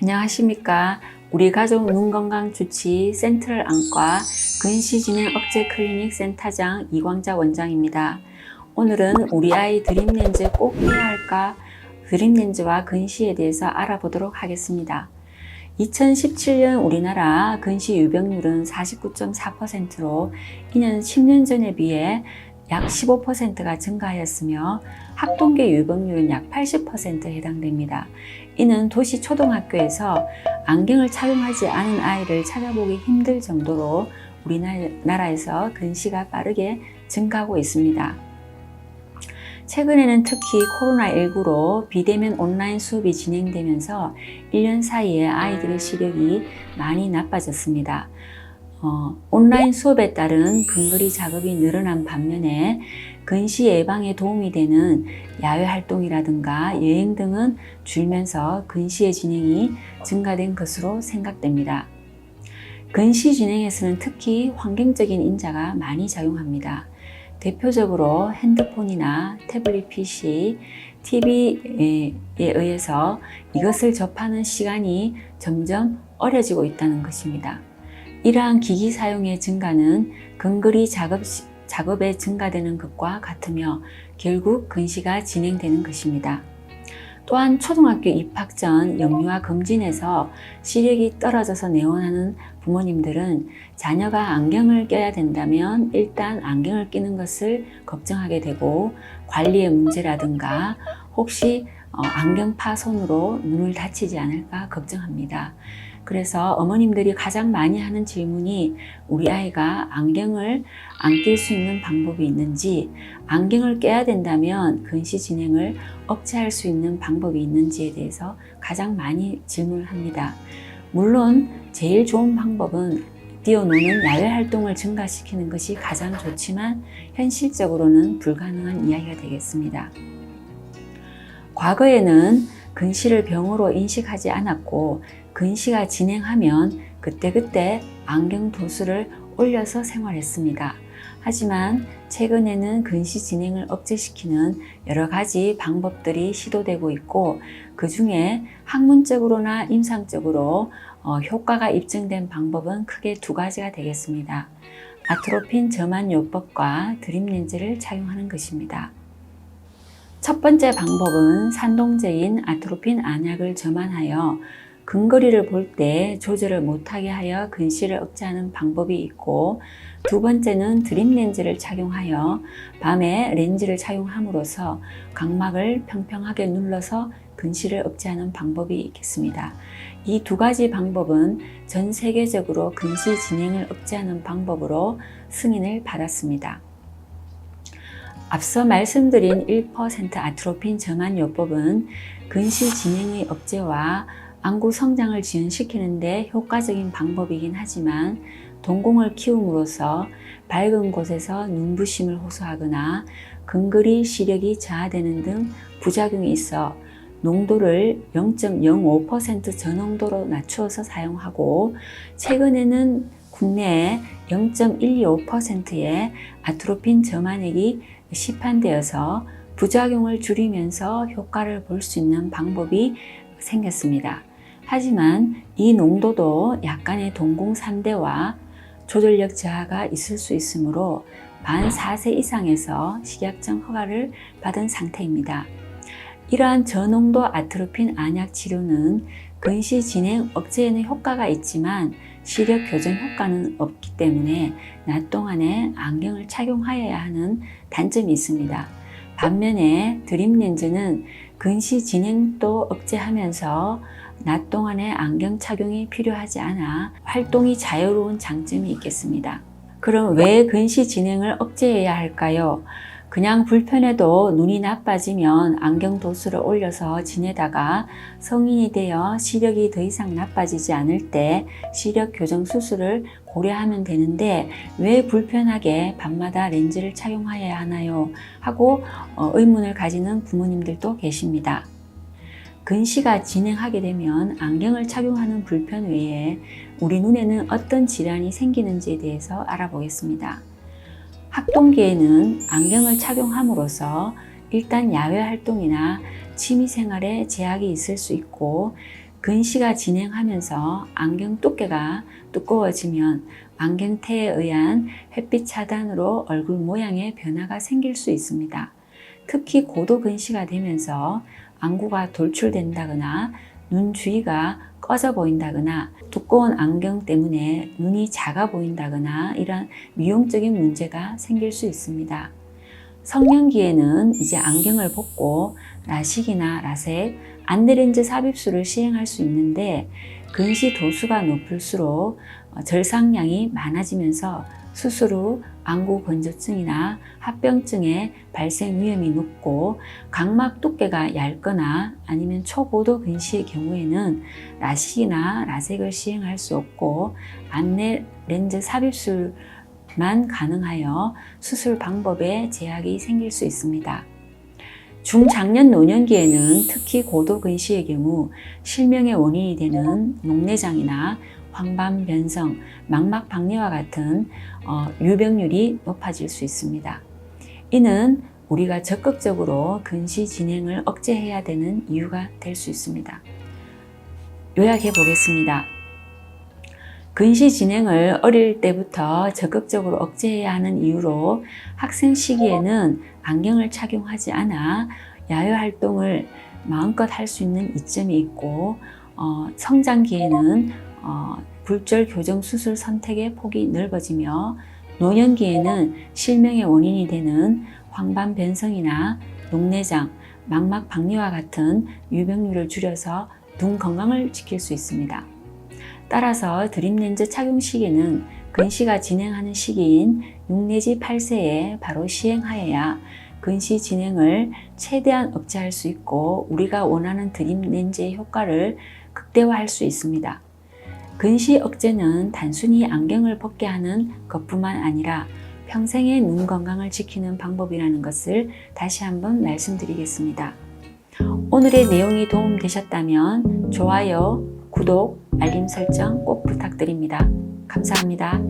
안녕하십니까. 우리 가족 눈건강 주치 센트럴 안과 근시진행 억제 클리닉 센터장 이광자 원장입니다. 오늘은 우리 아이 드립렌즈 꼭 해야 할까? 드립렌즈와 근시에 대해서 알아보도록 하겠습니다. 2017년 우리나라 근시 유병률은 49.4%로 이년 10년 전에 비해 약 15%가 증가하였으며 학동계 유병률은 약 80%에 해당됩니다. 이는 도시 초등학교에서 안경을 착용하지 않은 아이를 찾아보기 힘들 정도로 우리나라에서 근시가 빠르게 증가하고 있습니다. 최근에는 특히 코로나19로 비대면 온라인 수업이 진행되면서 1년 사이에 아이들의 시력이 많이 나빠졌습니다. 온라인 수업에 따른 근거리 작업이 늘어난 반면에 근시 예방에 도움이 되는 야외 활동이라든가 여행 등은 줄면서 근시의 진행이 증가된 것으로 생각됩니다. 근시 진행에서는 특히 환경적인 인자가 많이 작용합니다. 대표적으로 핸드폰이나 태블릿 PC, TV에 의해서 이것을 접하는 시간이 점점 어려지고 있다는 것입니다. 이러한 기기 사용의 증가는 근거리 작업에 증가되는 것과 같으며 결국 근시가 진행되는 것입니다. 또한 초등학교 입학 전 영유아 검진에서 시력이 떨어져서 내원하는 부모님들은 자녀가 안경을 껴야 된다면 일단 안경을 끼는 것을 걱정하게 되고 관리의 문제라든가 혹시 안경 파손으로 눈을 다치지 않을까 걱정합니다. 그래서 어머님들이 가장 많이 하는 질문이 우리 아이가 안경을 안 낄 수 있는 방법이 있는지, 안경을 껴야 된다면 근시 진행을 억제할 수 있는 방법이 있는지에 대해서 가장 많이 질문을 합니다. 물론 제일 좋은 방법은 뛰어노는 야외 활동을 증가시키는 것이 가장 좋지만 현실적으로는 불가능한 이야기가 되겠습니다. 과거에는 근시를 병으로 인식하지 않았고 근시가 진행하면 그때그때 안경 도수를 올려서 생활했습니다. 하지만 최근에는 근시 진행을 억제시키는 여러 가지 방법들이 시도되고 있고 그 중에 학문적으로나 임상적으로 효과가 입증된 방법은 크게 두 가지가 되겠습니다. 아트로핀 저만 요법과 드립렌즈를 착용하는 것입니다. 첫 번째 방법은 산동제인 아트로핀 안약을 점안하여 근거리를 볼 때 조절을 못하게 하여 근시를 억제하는 방법이 있고, 두 번째는 드립렌즈를 착용하여 밤에 렌즈를 착용함으로써 각막을 평평하게 눌러서 근시를 억제하는 방법이 있겠습니다. 이 두 가지 방법은 전 세계적으로 근시 진행을 억제하는 방법으로 승인을 받았습니다. 앞서 말씀드린 1% 아트로핀 저만 요법은 근시 진행의 억제와 안구 성장을 지연시키는 데 효과적인 방법이긴 하지만 동공을 키움으로써 밝은 곳에서 눈부심을 호소하거나 근거리 시력이 저하되는 등 부작용이 있어 농도를 0.05% 저농도로 낮추어서 사용하고, 최근에는 국내에 0.125%의 아트로핀 저만액이 시판되어서 부작용을 줄이면서 효과를 볼 수 있는 방법이 생겼습니다. 하지만 이 농도도 약간의 동공 산대와 조절력 저하가 있을 수 있으므로 만 4세 이상에서 식약청 허가를 받은 상태입니다. 이러한 저농도 아트로핀 안약 치료는 근시 진행 억제에는 효과가 있지만 시력 교정 효과는 없기 때문에 낮 동안에 안경을 착용하여야 하는 단점이 있습니다. 반면에 드립렌즈는 근시 진행도 억제하면서 낮 동안에 안경 착용이 필요하지 않아 활동이 자유로운 장점이 있겠습니다. 그럼 왜 근시 진행을 억제해야 할까요? 그냥 불편해도 눈이 나빠지면 안경 도수를 올려서 지내다가 성인이 되어 시력이 더 이상 나빠지지 않을 때 시력 교정 수술을 고려하면 되는데 왜 불편하게 밤마다 렌즈를 착용하여야 하나요? 하고 의문을 가지는 부모님들도 계십니다. 근시가 진행하게 되면 안경을 착용하는 불편 외에 우리 눈에는 어떤 질환이 생기는지에 대해서 알아보겠습니다. 학동기에는 안경을 착용함으로써 일단 야외 활동이나 취미생활에 제약이 있을 수 있고, 근시가 진행하면서 안경 두께가 두꺼워지면 안경테에 의한 햇빛 차단으로 얼굴 모양의 변화가 생길 수 있습니다. 특히 고도 근시가 되면서 안구가 돌출된다거나 눈 주위가 꺼져 보인다거나 두꺼운 안경 때문에 눈이 작아 보인다거나 이런 미용적인 문제가 생길 수 있습니다. 성년기에는 이제 안경을 벗고 라식이나 라섹, 안대렌즈 삽입술을 시행할 수 있는데 근시 도수가 높을수록 절상량이 많아지면서 수술 후 안구 건조증이나 합병증의 발생 위험이 높고 각막 두께가 얇거나 아니면 초고도 근시의 경우에는 라식이나 라섹을 시행할 수 없고 안내 렌즈 삽입술만 가능하여 수술 방법에 제약이 생길 수 있습니다. 중장년 노년기에는 특히 고도 근시의 경우 실명의 원인이 되는 녹내장이나 황반변성, 망막 박리와 같은 유병률이 높아질 수 있습니다. 이는 우리가 적극적으로 근시 진행을 억제해야 되는 이유가 될 수 있습니다. 요약해 보겠습니다. 근시 진행을 어릴 때부터 적극적으로 억제해야 하는 이유로 학생 시기에는 안경을 착용하지 않아 야외 활동을 마음껏 할 수 있는 이점이 있고 성장기에는 굴절 교정 수술 선택의 폭이 넓어지며 노년기에는 실명의 원인이 되는 황반 변성이나 녹내장, 망막 박리와 같은 유병률을 줄여서 눈 건강을 지킬 수 있습니다. 따라서 드림렌즈 착용 시기는 근시가 진행하는 시기인 6 내지 8세에 바로 시행하여야 근시 진행을 최대한 억제할 수 있고 우리가 원하는 드림렌즈의 효과를 극대화할 수 있습니다. 근시 억제는 단순히 안경을 벗게 하는 것뿐만 아니라 평생의 눈 건강을 지키는 방법이라는 것을 다시 한번 말씀드리겠습니다. 오늘의 내용이 도움되셨다면 좋아요, 구독, 알림 설정 꼭 부탁드립니다. 감사합니다.